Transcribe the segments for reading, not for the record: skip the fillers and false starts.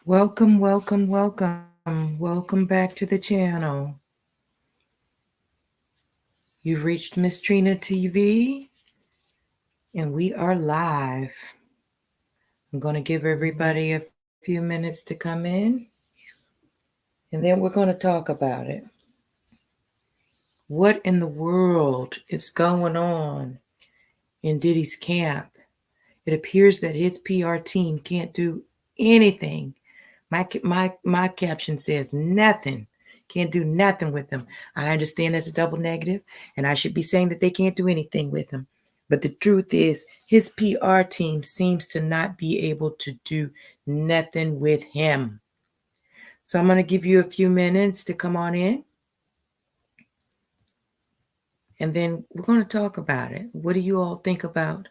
Welcome, welcome, welcome. Welcome back to the channel. You've reached Miss Trina TV and we are live. I'm going to give everybody a few minutes to come in and then we're going to talk about it. What in the world is going on in Diddy's camp? It appears that his PR team can't do anything. My caption says nothing. Can't do nothing with them. I understand that's a double negative, and I should be saying that they can't do anything with him. But the truth is, his PR team seems to not be able to do nothing with him. So I'm going to give you a few minutes to come on in, and then we're going to talk about it. What do you all think about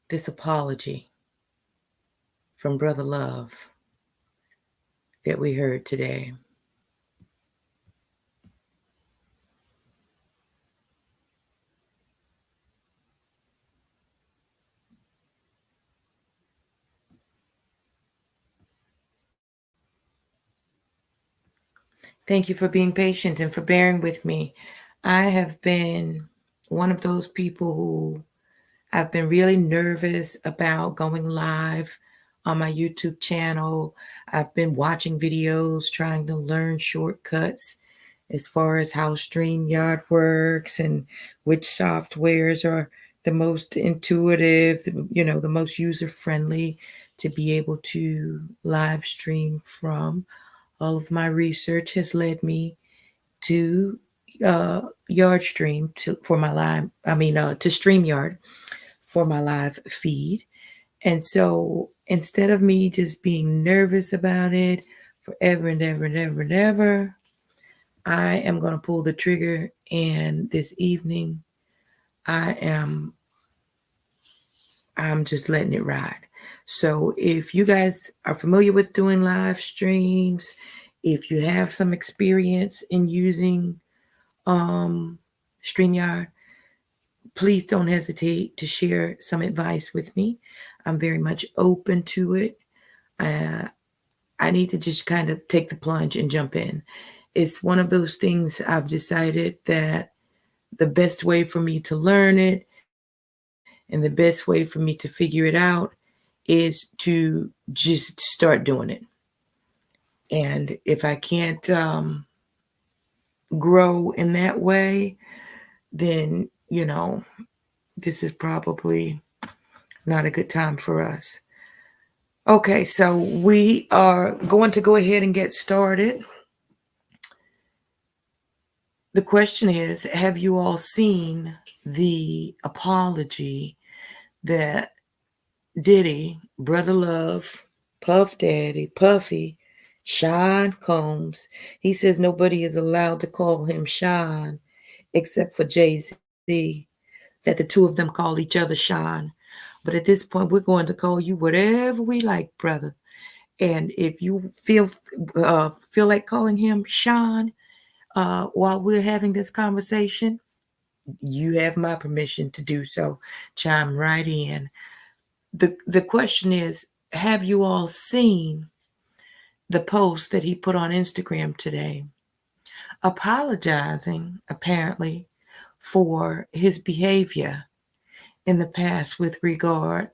this apology from Brother Love that we heard today? Thank you for being patient and for bearing with me. I have been one of those people who I've been really nervous about going live on my YouTube channel. I've been watching videos, trying to learn shortcuts as far as how StreamYard works and which softwares are the most intuitive, the most user friendly to be able to live stream from. All of my research has led me to uh, YardStream for my live. To StreamYard for my live feed. And so instead of me just being nervous about it forever and ever and ever and ever, I am going to pull the trigger. And this evening, I am I'm just letting it ride. So if you guys are familiar with doing live streams, if you have some experience in using um, StreamYard, please don't hesitate to share some advice with me. I'm very much open to it. Uh, I need to just kind of take the plunge and jump in. It's one of those things I've decided that the best way for me to learn it and the best way for me to figure it out is to just start doing it. And if I can't grow in that way, then, this is probably not a good time for us. Okay, so we are going to go ahead and get started. The question is, have you all seen the apology that Diddy, Brother Love, Puff Daddy, Puffy, Sean Combs, he says nobody is allowed to call him Sean except for Jay-Z, that the two of them call each other Sean. But at this point, we're going to call you whatever we like, brother. And if you feel like calling him Sean while we're having this conversation, you have my permission to do so. Chime right in. The question is, have you all seen the post that he put on Instagram today, apologizing apparently for his behavior in the past with regard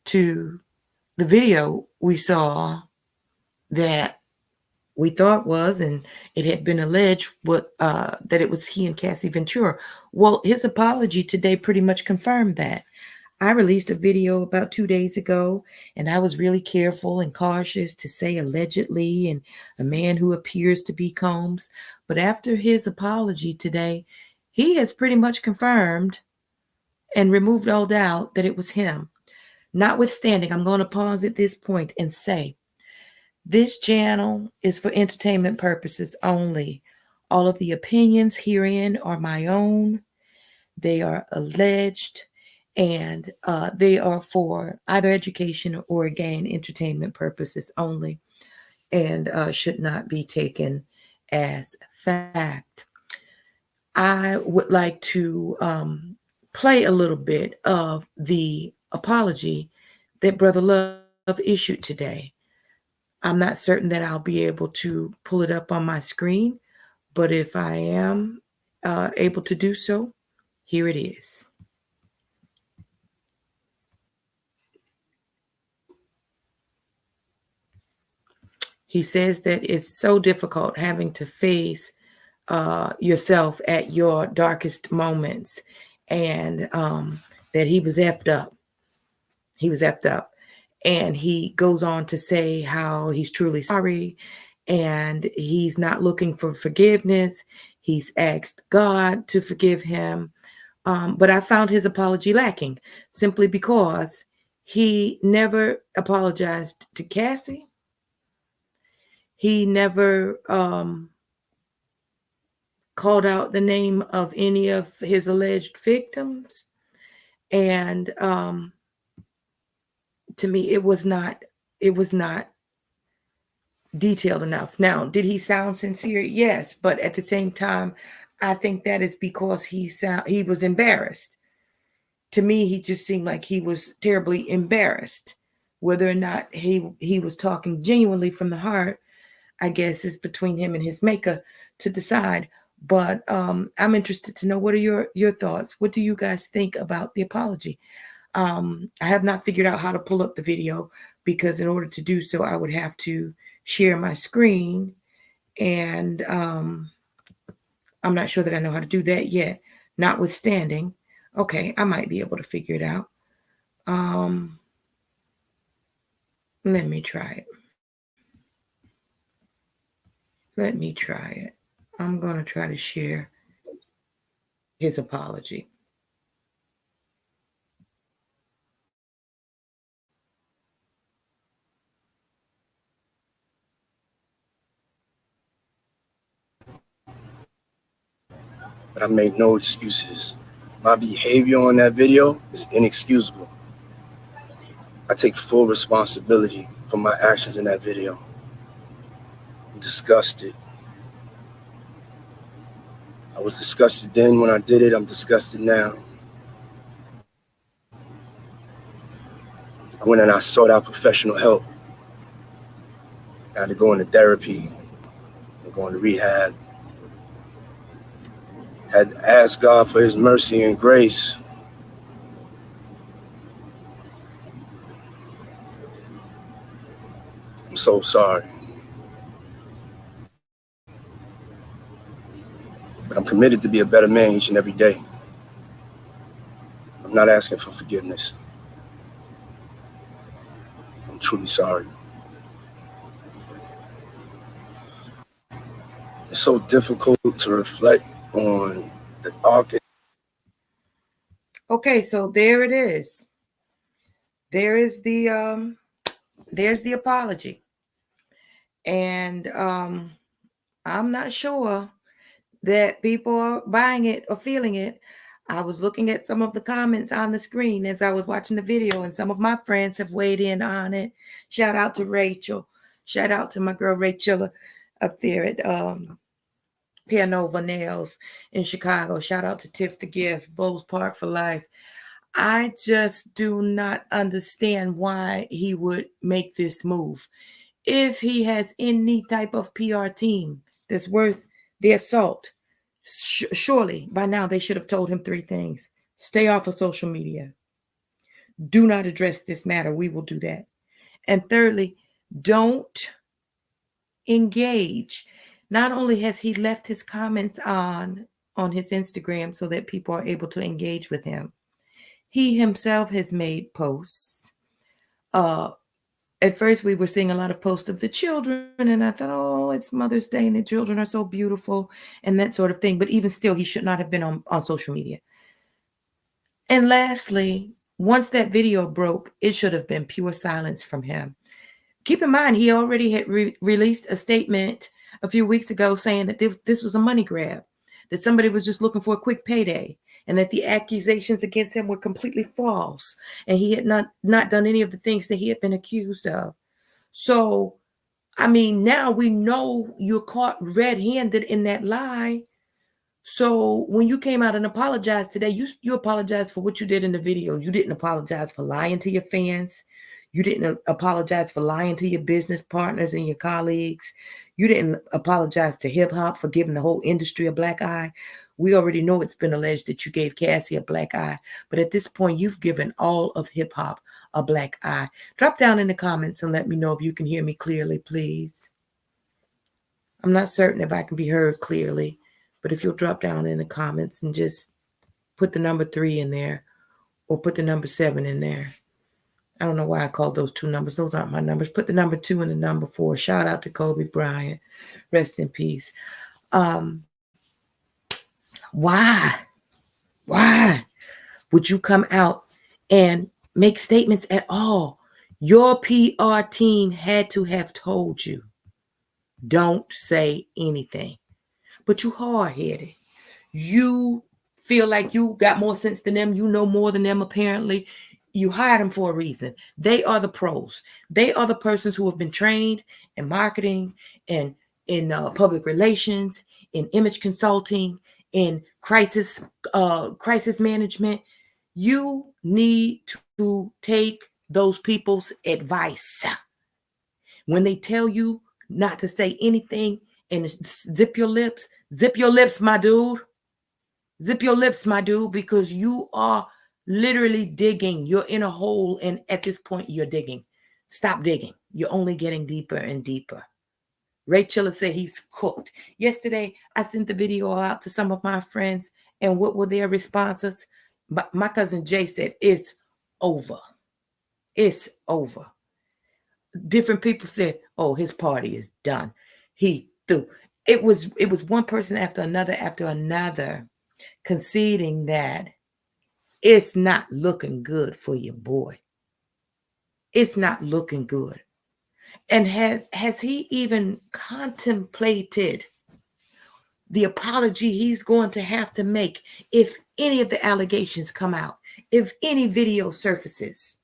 to the video we saw that we thought was, and it had been alleged that it was he and Cassie Ventura. Well, his apology today pretty much confirmed that. I released a video about 2 days ago, and I was really careful and cautious to say allegedly and a man who appears to be Combs. But after his apology today, he has pretty much confirmed and removed all doubt that it was him. Notwithstanding, I'm going to pause at this point and say this channel is for entertainment purposes only. All of the opinions herein are my own. They are alleged and they are for either education or again entertainment purposes only and should not be taken as fact. I would like to play a little bit of the apology that Brother Love issued today. I'm not certain that I'll be able to pull it up on my screen, but if I am able to do so, here it is. He says that it's so difficult having to face yourself at your darkest moments, and that he was effed up. He was effed up. And he goes on to say how he's truly sorry and he's not looking for forgiveness. He's asked God to forgive him. But I found his apology lacking simply because he never apologized to Cassie. He never called out the name of any of his alleged victims. And to me, it was not detailed enough. Now, did he sound sincere? Yes, but at the same time, I think that is because he was embarrassed. To me, he just seemed like he was terribly embarrassed. Whether or not he was talking genuinely from the heart, I guess is between him and his maker to decide. But I'm interested to know, what are your thoughts? What do you guys think about the apology? I have not figured out how to pull up the video, because in order to do so, I would have to share my screen. And I'm not sure that I know how to do that yet, notwithstanding. Okay, I might be able to figure it out. Let me try it. Let me try it. I'm going to try to share his apology. But I made no excuses. My behavior on that video is inexcusable. I take full responsibility for my actions in that video. I'm disgusted. I was disgusted then when I did it. I'm disgusted now. I went and I sought out professional help. I had to go into therapy and go into rehab. I had to ask God for his mercy and grace. I'm so sorry. But I'm committed to be a better man each and every day. I'm not asking for forgiveness. I'm truly sorry. It's so difficult to reflect on the dark. Okay, so there it is. There is there's the apology. And I'm not sure that people are buying it or feeling it. I was looking at some of the comments on the screen as I was watching the video, and some of my friends have weighed in on it. Shout out to Rachel. Shout out to my girl Rachel up there at Pianova Nails in Chicago. Shout out to Tiff the Gift, Bowles Park for life. I just do not understand why he would make this move. If he has any type of PR team that's worth their salt, surely by now they should have told him three things: stay off of social media, do not address this matter, we will do that, and thirdly, don't engage. Not only has he left his comments on his Instagram so that people are able to engage with him, he himself has made posts. At first we were seeing a lot of posts of the children, and I thought, oh, it's Mother's Day and the children are so beautiful and that sort of thing. But even still, he should not have been on social media. And lastly, once that video broke, it should have been pure silence from him. Keep in mind, he already had released a statement a few weeks ago saying that this was a money grab, that somebody was just looking for a quick payday, and that the accusations against him were completely false, and he had not done any of the things that he had been accused of. So, I mean, now we know you're caught red-handed in that lie. So when you came out and apologized today, you apologized for what you did in the video. You didn't apologize for lying to your fans. You didn't apologize for lying to your business partners and your colleagues. You didn't apologize to hip hop for giving the whole industry a black eye. We already know it's been alleged that you gave Cassie a black eye, but at this point, you've given all of hip hop a black eye. Drop down in the comments and let me know if you can hear me clearly, please. I'm not certain if I can be heard clearly, but if you'll drop down in the comments and just put the number 3 in there or put the number 7 in there. I don't know why I called those two numbers. Those aren't my numbers. Put the number 2 and the number 4. Shout out to Kobe Bryant. Rest in peace. Why? Why would you come out and make statements at all? Your PR team had to have told you, don't say anything. But you hard-headed. You feel like you got more sense than them. You know more than them, apparently. You hired them for a reason. They are the pros. They are the persons who have been trained in marketing and in public relations, in image consulting, in crisis management. You need to take those people's advice. When they tell you not to say anything and zip your lips, my dude. Zip your lips, my dude, because you are literally digging. You're in a hole, and at this point, you're digging. Stop digging. You're only getting deeper and deeper. Ray Chiller said he's cooked. Yesterday, I sent the video out to some of my friends, and what were their responses? My cousin Jay said, it's over. It's over. Different people said, oh, his party is done. He threw. It was one person after another conceding that it's not looking good for your boy. It's not looking good. And has he even contemplated the apology he's going to have to make if any of the allegations come out, if any video surfaces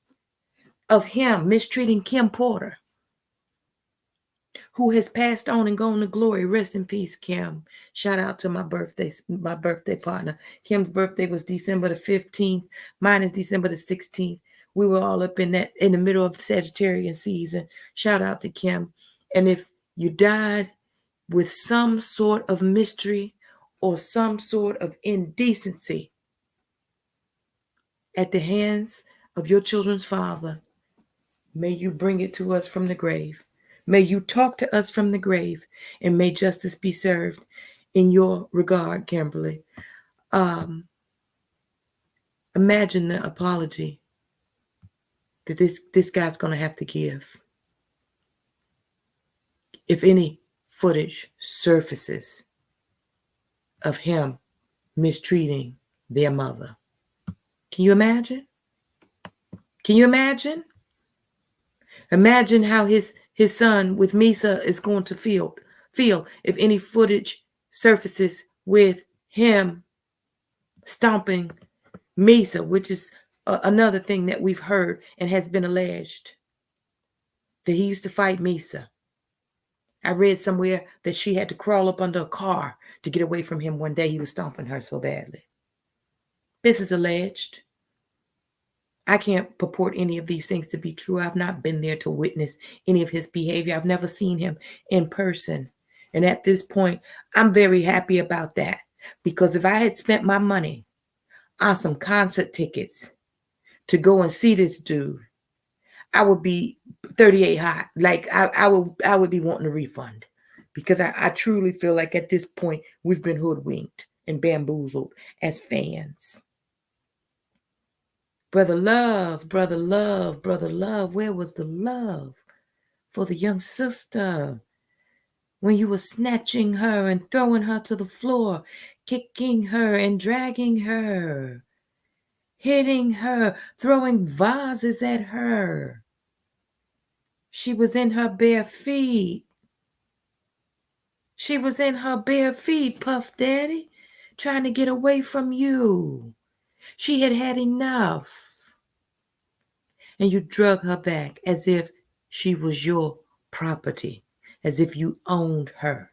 of him mistreating Kim Porter, who has passed on and gone to glory? Rest in peace, Kim. Shout out to my birthday partner. Kim's birthday was December the 15th. Mine is December the 16th. We were all up in the middle of Sagittarian season. Shout out to Kim. And if you died with some sort of mystery or some sort of indecency at the hands of your children's father, may you bring it to us from the grave. May you talk to us from the grave, and may justice be served in your regard, Kimberly. Imagine the apology that this guy's going to have to give if any footage surfaces of him mistreating their mother. Can you imagine? Can you imagine? Imagine how his son with Misa is going to feel if any footage surfaces with him stomping Misa, which is another thing that we've heard and has been alleged, that he used to fight Misa. I read somewhere that she had to crawl up under a car to get away from him one day. He was stomping her so badly. This is alleged. I can't purport any of these things to be true. I've not been there to witness any of his behavior. I've never seen him in person. And at this point, I'm very happy about that, because if I had spent my money on some concert tickets to go and see this dude, I would be 38 hot. Like I would be wanting a refund, because I truly feel like at this point we've been hoodwinked and bamboozled as fans. Brother Love, Brother Love, Brother Love, where was the love for the young sister when you were snatching her and throwing her to the floor, kicking her and dragging her, hitting her, throwing vases at her? She was in her bare feet. She was in her bare feet, Puff Daddy, trying to get away from you. She had had enough. And you drug her back as if she was your property, as if you owned her.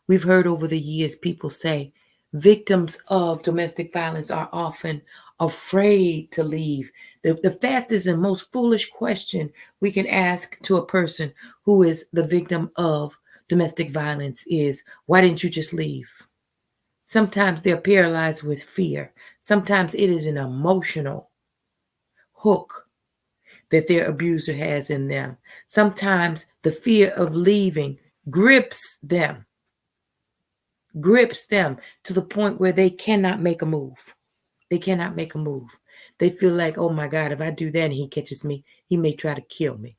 We've heard over the years people say victims of domestic violence are often afraid to leave. The fastest and most foolish question we can ask to a person who is the victim of domestic violence is, why didn't you just leave? Sometimes they're paralyzed with fear. Sometimes it is an emotional hook that their abuser has in them. Sometimes the fear of leaving grips them to the point where they cannot make a move. They cannot make a move. They feel like, oh my God, if I do that and he catches me, he may try to kill me.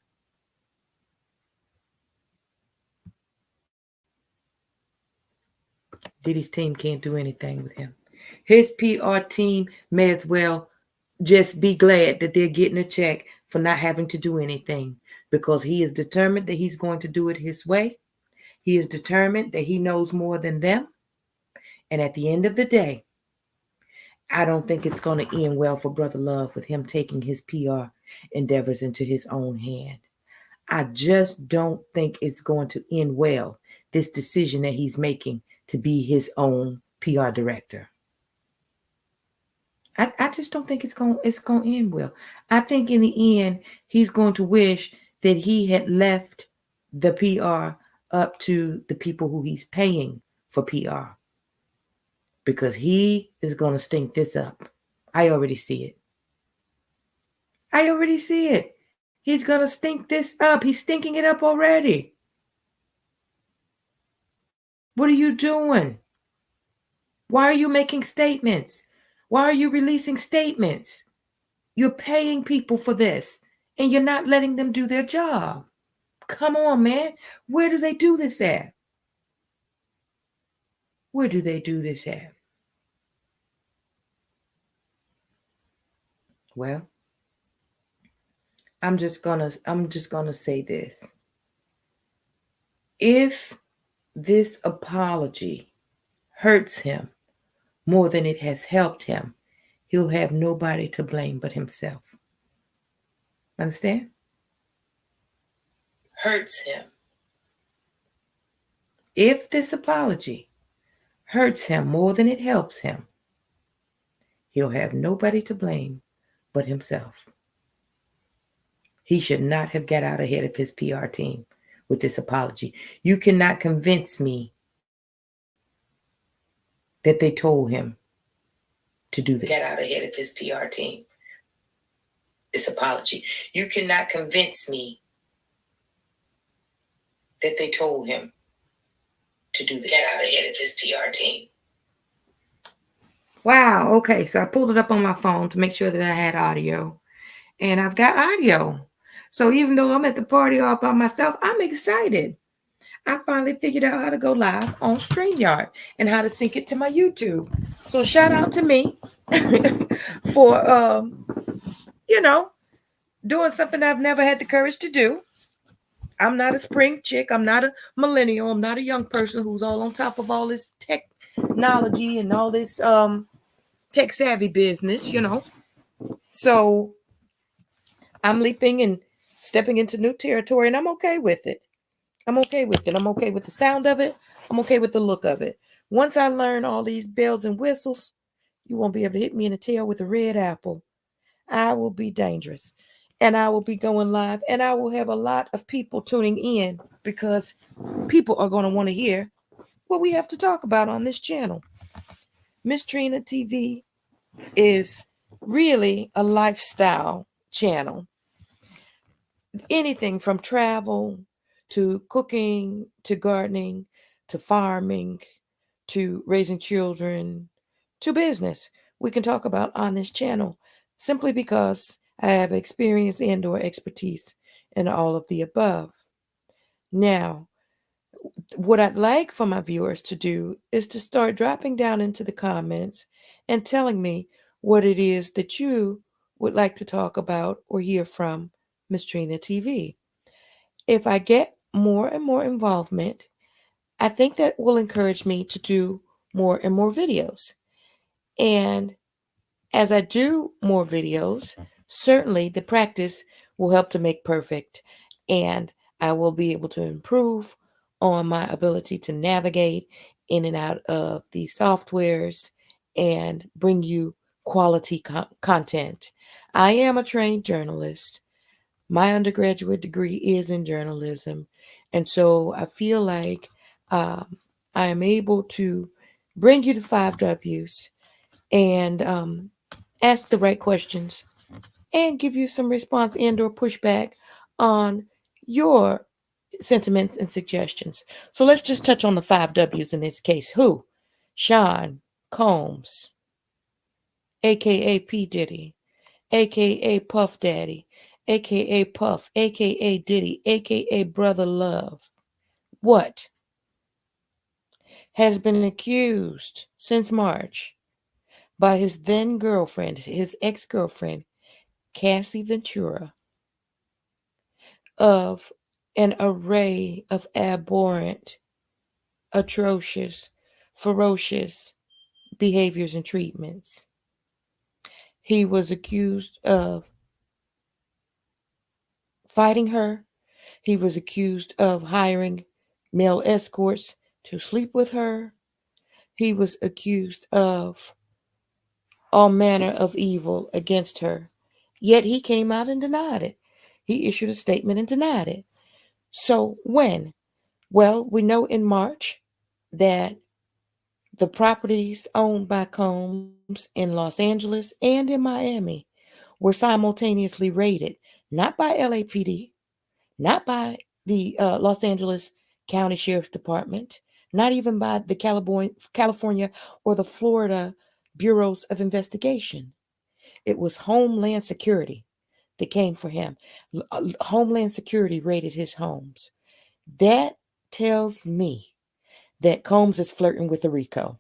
Diddy's team can't do anything with him. His PR team may as well just be glad that they're getting a check for not having to do anything, because he is determined that he's going to do it his way. He is determined that he knows more than them. And at the end of the day, I don't think it's going to end well for Brother Love with him taking his PR endeavors into his own hand. I just don't think it's going to end well, this decision that he's making to be his own PR director. I just don't think it's going to end well. I think in the end, he's going to wish that he had left the PR up to the people who he's paying for PR, because he is going to stink this up. I already see it. I already see it. He's going to stink this up. He's stinking it up already. What are you doing? Why are you making statements? Why are you releasing statements? You're paying people for this, and you're not letting them do their job. Come on, man. Where do they do this at? Where do they do this at? Well, I'm just gonna say this. If this apology hurts him more than it has helped him, he'll have nobody to blame but himself. Understand? Hurts him. If this apology hurts him more than it helps him, he'll have nobody to blame but himself. He should not have got out ahead of his PR team with this apology. You cannot convince me that they told him to do this. Get out ahead of his PR team. This apology. You cannot convince me that they told him to do this. Get out ahead of his PR team. Wow. Okay. So I pulled it up on my phone to make sure that I had audio. And I've got audio. So even though I'm at the party all by myself, I'm excited. I finally figured out how to go live on StreamYard and how to sync it to my YouTube. So shout out to me for, doing something I've never had the courage to do. I'm not a spring chick. I'm not a millennial. I'm not a young person who's all on top of all this technology and all this tech savvy business, So I'm leaping and stepping into new territory, and I'm okay with it. I'm okay with it. I'm okay with the sound of it. I'm okay with the look of it. Once I learn all these bells and whistles, you won't be able to hit me in the tail with a red apple. I will be dangerous. And I will be going live. And I will have a lot of people tuning in, because people are going to want to hear what we have to talk about on this channel. Miss Trina TV is really a lifestyle channel. Anything from travel to cooking to gardening to farming to raising children to business, we can talk about on this channel, simply because I have experience and/or expertise in all of the above. Now, what I'd like for my viewers to do is to start dropping down into the comments and telling me what it is that you would like to talk about or hear from Miss Trina TV. If I get more and more involvement, I think that will encourage me to do more and more videos. And as I do more videos, certainly the practice will help to make perfect, and I will be able to improve on my ability to navigate in and out of these softwares and bring you quality content. I am a trained journalist. My undergraduate degree is in journalism. And so I feel like um, I am able to bring you the five W's and ask the right questions and give you some response and or pushback on your sentiments and suggestions. So let's just touch on the five W's in this case. Who? Sean Combs, aka P. Diddy, aka Puff Daddy, aka Puff, aka Diddy, aka Brother Love. What? Has been accused since March by his then girlfriend, his ex girlfriend, Cassie Ventura, of an array of abhorrent, atrocious, ferocious behaviors and treatments. He was accused of fighting her. He was accused of hiring male escorts to sleep with her. He was accused of all manner of evil against her. Yet he came out and denied it. He issued a statement and denied it. So when? Well, we know in March that the properties owned by Combs in Los Angeles and in Miami were simultaneously raided, not by LAPD, not by the Los Angeles County Sheriff's Department, not even by the California or the Florida Bureaus of Investigation. It was Homeland Security that came for him. Homeland Security raided his homes. That tells me that Combs is flirting with a RICO.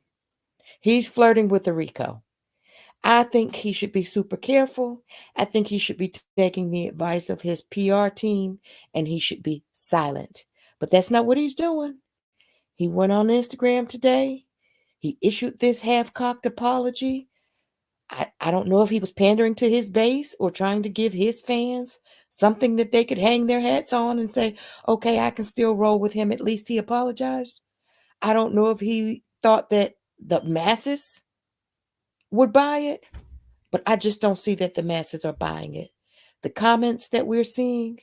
He's flirting with a RICO. I think he should be super careful. I think he should be taking the advice of his PR team and he should be silent. But that's not what he's doing. He went on Instagram today. He issued this half cocked apology. I don't know if he was pandering to his base or trying to give his fans something that they could hang their hats on and say, okay, I can still roll with him. At least he apologized. I don't know if he thought that the masses would buy it, but I just don't see that the masses are buying it. The comments that we're seeing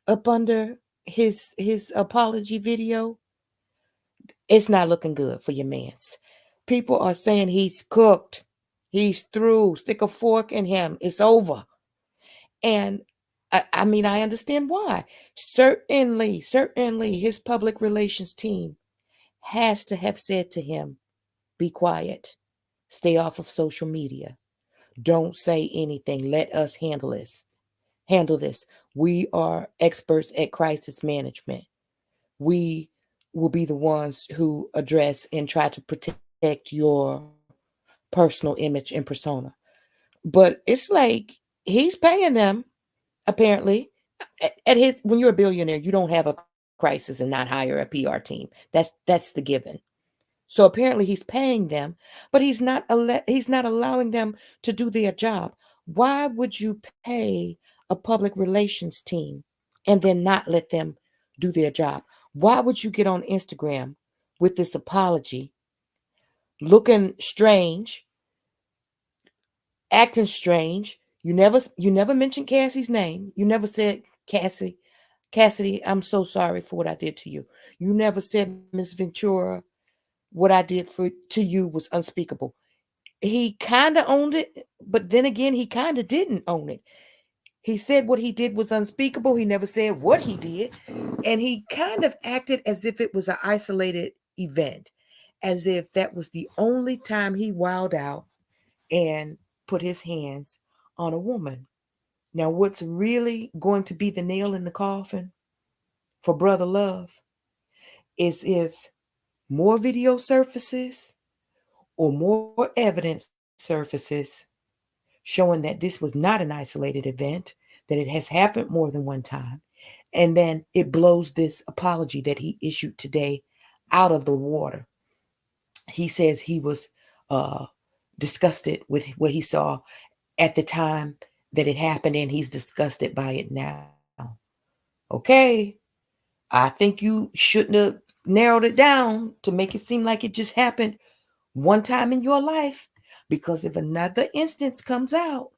up under his apology video, it's not looking good for your mans. People are saying he's cooked. He's through. Stick a fork in him. It's over. And I mean, I understand why. Certainly, his public relations team has to have said to him, be quiet. Stay off of social media. Don't say anything. Let us handle this. We are experts at crisis management. We will be the ones who address and try to protect your personal image and persona. But it's like he's paying them, apparently. At his when you're a billionaire, you don't have a crisis and not hire a PR team. That's the given. So apparently he's paying them, but he's not allowing them to do their job. Why would you pay a public relations team and then not let them do their job? Why would you get on Instagram with this apology, looking strange, acting strange? You never mentioned Cassie's name. You never said Cassidy, I'm so sorry for what I did to you. You never said, Miss Ventura, what I did to you was unspeakable. He kind of owned it, but then again, he kind of didn't own it. He said what he did was unspeakable. He never said what he did. And he kind of acted as if it was an isolated event, as if that was the only time he wowed out and put his hands on a woman. Now, what's really going to be the nail in the coffin for Brother Love is if more video surfaces or more evidence surfaces showing that this was not an isolated event, that it has happened more than one time, and then it blows this apology that he issued today out of the water. He says he was uh, disgusted with what he saw at the time that it happened, and he's disgusted by it now. Okay, I think you shouldn't have narrowed it down to make it seem like it just happened one time in your life. Because if another instance comes out,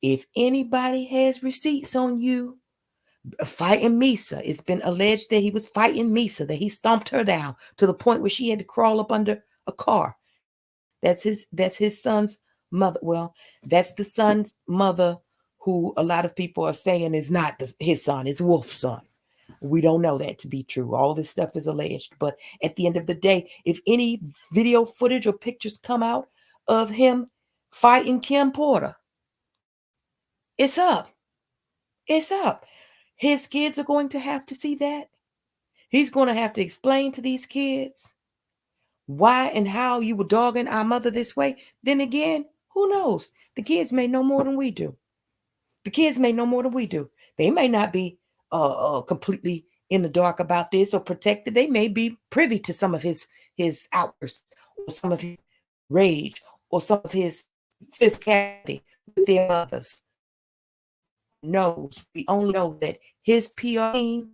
if anybody has receipts on you fighting Misa, it's been alleged that he was fighting Misa, that he stomped her down to the point where she had to crawl up under a car. That's his son's mother. Well, that's the son's mother, who a lot of people are saying is not his son, it's Wolf's son. We don't know that to be true. All this stuff is alleged. But at the end of the day, if any video footage or pictures come out of him fighting Kim Porter, it's up. It's up. His kids are going to have to see that. He's going to have to explain to these kids why and how you were dogging our mother this way. Then again, who knows? The kids may know more than we do. The kids may know more than we do. They may not be completely in the dark about this or protected. They may be privy to some of his outbursts or some of his rage or some of his physicality with their mothers. Knows. We only know that his PR team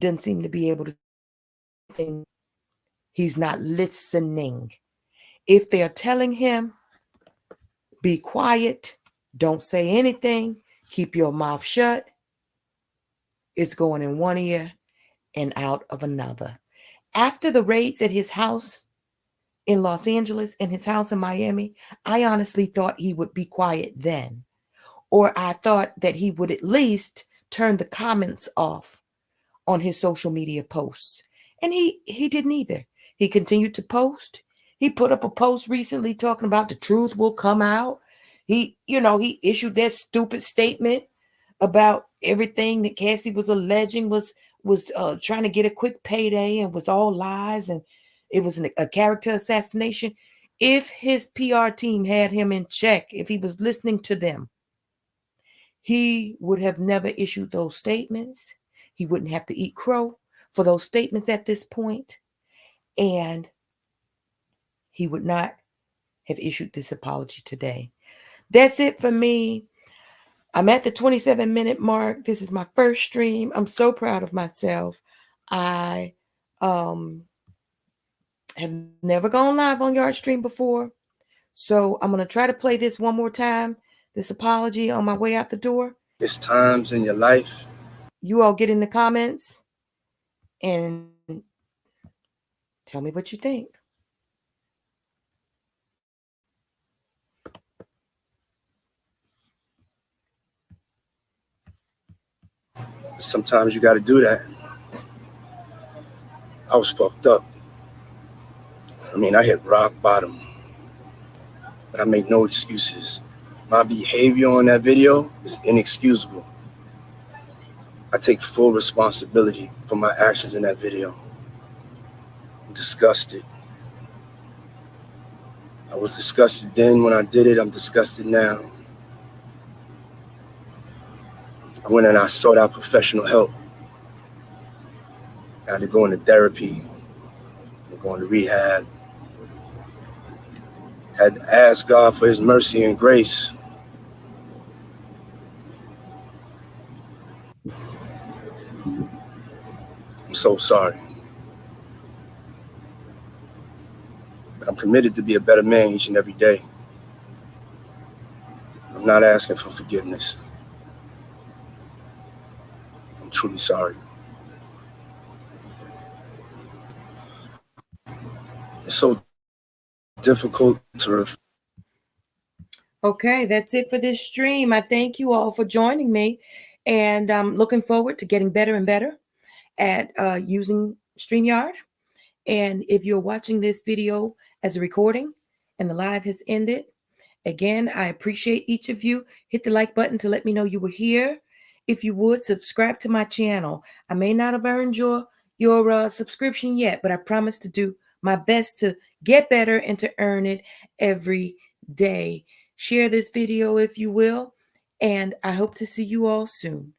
doesn't seem to be able to do anything. He's not listening. If they're telling him, be quiet, don't say anything, keep your mouth shut, it's going in one ear and out of another. After the raids at his house in Los Angeles and his house in Miami, I honestly thought he would be quiet then. Or I thought that he would at least turn the comments off on his social media posts. And he didn't either. He continued to post. He put up a post recently talking about the truth will come out. He issued that stupid statement about everything that Cassie was alleging was trying to get a quick payday and was all lies and it was a character assassination. If his PR team had him in check, if he was listening to them, he would have never issued those statements. He wouldn't have to eat crow for those statements at this point. And he would not have issued this apology today. That's it for me. I'm at the 27-minute mark. This is my first stream. I'm so proud of myself. I have never gone live on Yard Stream before. So I'm going to try to play this one more time, this apology on my way out the door. It's times in your life. You all get in the comments and tell me what you think. Sometimes you got to do that. I was fucked up. I mean, I hit rock bottom, but I make no excuses. My behavior on that video is inexcusable. I take full responsibility for my actions in that video. I'm disgusted. I was disgusted then when I did it. I'm disgusted now. I went and I sought out professional help. I had to go into therapy, going to rehab. Had to ask God for his mercy and grace. I'm so sorry. But I'm committed to be a better man each and every day. I'm not asking for forgiveness. I'm truly sorry. It's so difficult to Okay, that's it for this stream. I thank you all for joining me, and I'm looking forward to getting better and better at using StreamYard. And if you're watching this video as a recording and the live has ended, again, I appreciate each of you. Hit the like button to let me know you were here. If you would, subscribe to my channel. I may not have earned your subscription yet, but I promise to do my best to get better and to earn it every day. Share this video if you will, and I hope to see you all soon.